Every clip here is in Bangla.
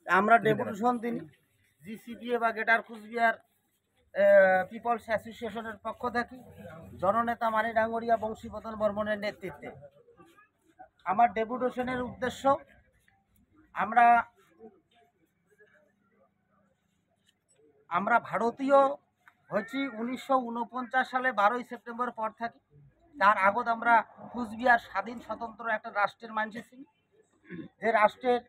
আমরা ডেপুটেশন দিন জিসিপিএ বা গ্রেটার কুচবিহার পিপলস অ্যাসোসিয়েশনের পক্ষ থেকে জননেতা মানি ডাঙ্গরিয়া বংশীবদন বর্মনের নেতৃত্বে আমার ডেপুটেশনের উদ্দেশ্য আমরা ভারতীয় হচ্ছি 1949 সালে 12ই সেপ্টেম্বর পর থাকি। তার আগত আমরা কুচবিহার স্বাধীন স্বতন্ত্র একটা রাষ্ট্রের মানুষ ছিল, যে রাষ্ট্রের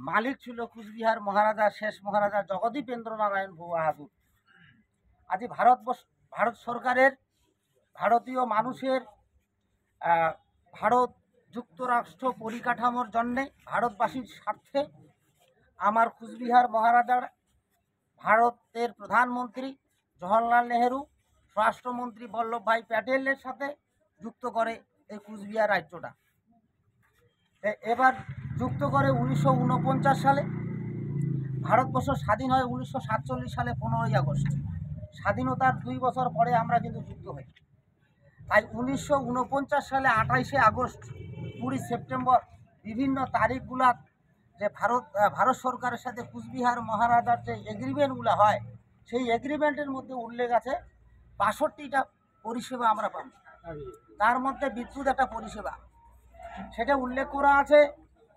মালিক ছিল কুচবিহার মহারাজা শেষ মহারাজা জগদীপেন্দ্র নারায়ণ বাহাদুর। আজ ভারত সরকারের ভারতীয় মানুষের ভারত যুক্তরাষ্ট্র পরিকাঠামোর জন্যে ভারতবাসীর স্বার্থে আমার কুচবিহার মহারাজার ভারতের প্রধানমন্ত্রী জওহরলাল নেহেরু, স্বরাষ্ট্রমন্ত্রী বল্লভভাই প্যাটেলের সাথে যুক্ত করে এই কুচবিহার রাজ্যটা। এবার যুক্ত করে 1949 সালে। ভারতবর্ষ স্বাধীন হয় 1947 সালে 15ই আগস্ট। স্বাধীনতার 2 বছর পরে আমরা কিন্তু যুক্ত হই। তাই 1949 সালে 28শে আগস্ট, 20 সেপ্টেম্বর বিভিন্ন তারিখগুলা যে ভারত সরকারের সাথে কুচবিহার মহারাজার যে এগ্রিমেন্টগুলো হয়, সেই এগ্রিমেন্টের মধ্যে উল্লেখ আছে 62টা পরিষেবা আমরা পাব। তার মধ্যে বিদ্যুৎ একটা পরিষেবা, সেটা উল্লেখ করা আছে।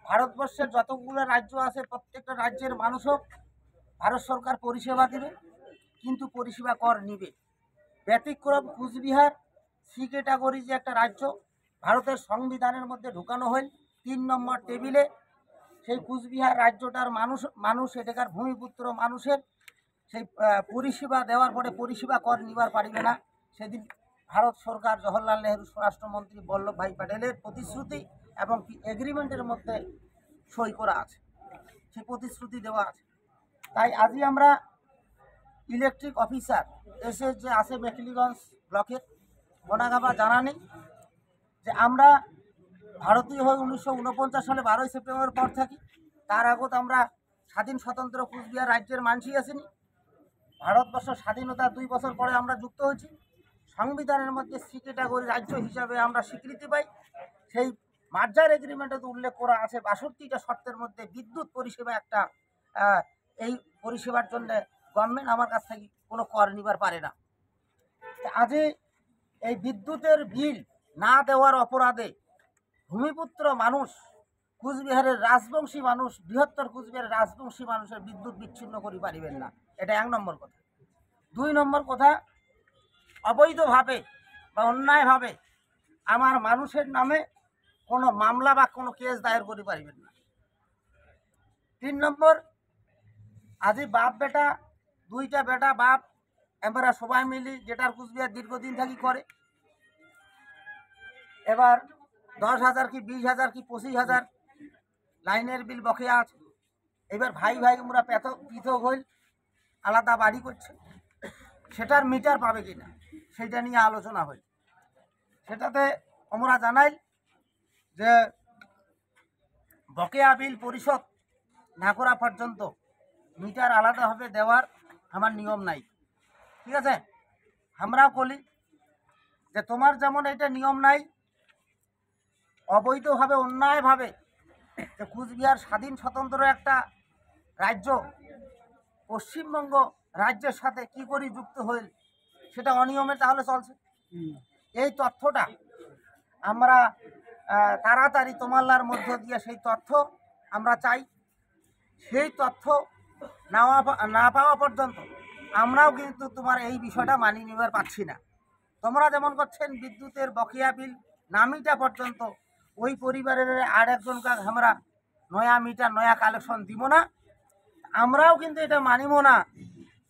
ভারতবর্ষের যতগুলো রাজ্য আছে প্রত্যেকটা রাজ্যের মানুষও ভারত সরকার পরিষেবা দেবে, কিন্তু পরিষেবা কর নিবে। ব্যতিক্রম কুচবিহার সি ক্যাটাগরি যে একটা রাজ্য, ভারতের সংবিধানের মধ্যে ঢুকানো হল 3 নম্বর টেবিলে। সেই কুচবিহার রাজ্যটার মানুষ এটাকার ভূমিপুত্র মানুষের সেই পরিষেবা দেওয়ার পরে পরিষেবা কর নিবার পারিবে না। সেদিন ভারত সরকার জওহরলাল নেহেরু স্বরাষ্ট্রমন্ত্রী বল্লভভাই প্যাটেলের প্রতিশ্রুতি এবং এগ্রিমেন্টের মধ্যে সই করা আছে, সেই প্রতিশ্রুতি দেওয়া আছে। তাই আজই আমরা ইলেকট্রিক অফিসার এসে যে আছে মেখলিগঞ্জ ব্লকের বনাগাবা জানানি যে আমরা ভারতীয় হয়ে 1949 সালে 12ই সেপ্টেম্বর পর থাকি। তার আগত আমরা স্বাধীন স্বতন্ত্র কুচবিহার রাজ্যের মানুষই আসেনি। ভারতবর্ষ স্বাধীনতার 2 বছর পরে আমরা যুক্ত হয়েছি। সংবিধানের মধ্যে সি ক্যাটাগরি রাজ্য হিসাবে আমরা স্বীকৃতি পাই। সেই মার্জার এগ্রিমেন্টে উল্লেখ করা আছে 62টা শর্তের মধ্যে বিদ্যুৎ পরিষেবা একটা। এই পরিষেবার জন্য গভর্নমেন্ট আমার কাছ থেকে কোনো কর নিবার পারে না। আজই এই বিদ্যুতের বিল না দেওয়ার অপরাধে ভূমিপুত্র মানুষ, কুচবিহারের রাজবংশী মানুষ, বৃহত্তর কুচবিহারের রাজবংশী মানুষের বিদ্যুৎ বিচ্ছিন্ন করি পারিবেন না। এটা 1 নম্বর কথা। 2 নম্বর কথা, অবৈধভাবে বা অন্যায়ভাবে আমার মানুষের নামে কোনো মামলা বা কোনো কেস দায়ের করি পারিবেন না। 3 নম্বর, আজি বাপ বেটা 2টা বেটা বাপ আমরা সবাই মিলি যেটার কুচবিহার দীর্ঘদিন থাকি করে। এবার 10,000 কি 20,000 কি 25,000 লাইনের বিল বকেয়া আছে। এবার ভাই আমরা পৃথক হইল, আলাদা বাড়ি করছে, সেটার মিটার পাবে কিনা সেটা নিয়ে আলোচনা হইল। সেটাতে আমরা জানাই যে বকেয়া বিল পরিশোধ না করা পর্যন্ত মিটার আলাদাভাবে দেওয়ার আমার নিয়ম নাই। ঠিক আছে, আমরাও বলি যে তোমার যেমন এটা নিয়ম নাই, অবৈধভাবে অন্যায়ভাবে যে কুচবিহার স্বাধীন স্বতন্ত্র একটা রাজ্য পশ্চিমবঙ্গ রাজ্যের সাথে কি করে যুক্ত হইল, সেটা অনিয়মে তাহলে চলছে। এই তথ্যটা আমরা তাড়াতাড়ি তোমাল্লার মধ্য দিয়ে সেই তথ্য আমরা চাই। সেই তথ্য না পাওয়া পর্যন্ত আমরাও কিন্তু তোমার এই বিষয়টা মানিয়ে নিবার পাচ্ছি না। তোমরা যেমন করছেন বিদ্যুতের বকেয়া বিল না মিটা পর্যন্ত ওই পরিবারের আর একজনকে আমরা নয়া মিটার নয়া কালেকশন দিব না। আমরাও কিন্তু এটা মানিব না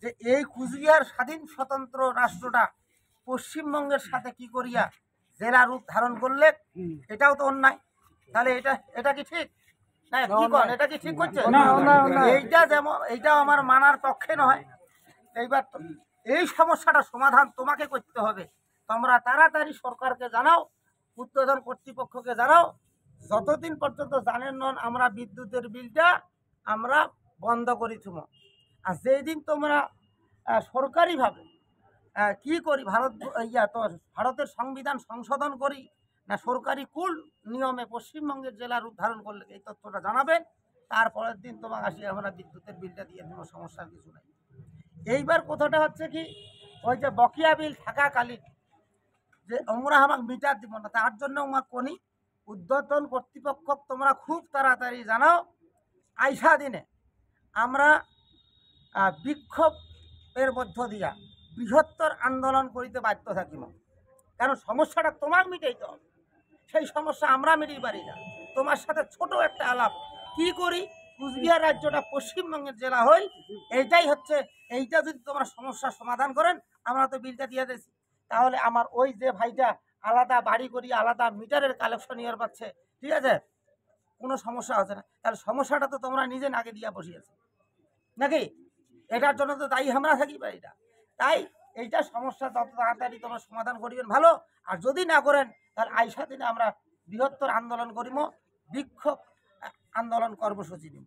যে এই কুচবিহার স্বাধীন স্বতন্ত্র রাষ্ট্রটা পশ্চিমবঙ্গের সাথে কি করিয়া জেলা রূপ ধারণ করলে, এটাও তো অন্যায়। তাহলে এটা কি ঠিক না? কি করেন, এটা কি ঠিক করছে? এইটা যেমন এইটাও আমার মানার পক্ষে নয়। এইবার এই সমস্যাটা সমাধান তোমাকে করতে হবে। তোমরা তাড়াতাড়ি সরকারকে জানাও, উদ্বোধন কর্তৃপক্ষকে জানাও, যতদিন পর্যন্ত জানেন নন আমরা বিদ্যুতের বিলটা আমরা বন্ধ করি থুমো। আর যেই দিন তোমরা সরকারিভাবে কি করি ভারতের সংবিধান সংশোধন করি না সরকারি কুল নিয়মে পশ্চিমবঙ্গের জেলা রূপ ধারণ করলে এই তথ্যটা জানাবেন। তারপরের দিন তোমাকে আসি আমরা বিদ্যুতের বিলটা দিয়ে কোনো সমস্যার কিছু নাই। এইবার কথাটা হচ্ছে কি, ওই যে বকেয়া বিল থাকাকালীন যে আমরা আমাকে মিটার দিব না, তার জন্য আমার কোনি উদ্বোধন কর্তৃপক্ষ তোমরা খুব তাড়াতাড়ি জানাও। আইসা দিনে আমরা বিক্ষোভের মধ্য দিয়া বৃহত্তর আন্দোলন করিতে বাধ্য থাকিব, কারণ সমস্যাটা তোমার মিটাইতে হবে। সেই সমস্যা আমরা মিটিয়ে পারি না। তোমার সাথে ছোট একটা আলাপ কি করি, কুচবিহার রাজ্যটা পশ্চিমবঙ্গের জেলা হই, এইটাই হচ্ছে, এইটা যদি তোমরা সমস্যার সমাধান করেন, আমরা তো বিলটা দিয়ে দিয়েছি, তাহলে আমার ওই যে ভাইটা আলাদা বাড়ি করি আলাদা মিটারের কালেকশন ইয়ার পাচ্ছে, ঠিক আছে, কোনো সমস্যা হচ্ছে না। তাহলে সমস্যাটা তো তোমরা নিজে নাকে দিয়া বসিয়েছো নাকি, এটার জন্য তো দায়ী আমরা থাকি বা এটা। তাই এইটা সমস্যা যত তাড়াতাড়ি তোমরা সমাধান করিবেন ভালো, আর যদি না করেন তাহলে আইসা দিনে আমরা বৃহত্তর আন্দোলন করিব, বিক্ষোভ আন্দোলন কর্মসূচি নিব।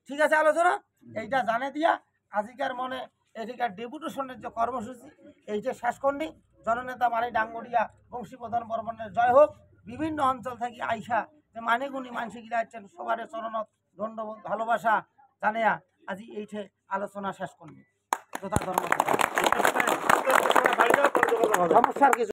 ঠিক আছে আলোচনা এইটা জানে দিয়া আজিকার মনে এদিকার ডেপুটেশনের যে কর্মসূচি এইটা শেষ করনি। জননেতা মানি ডাঙ্গরিয়া বংশীপ্রধান বর্মনের জয় হোক। বিভিন্ন অঞ্চল থেকে আইসা যে মানেগুনি মানসিকরা আছেন সবার চরণত ধন্যবাদ ভালোবাসা জানিয়া আজি এইঠে আলোচনা শেষ করনি। যথা ধর্ম সমস্যার কিছু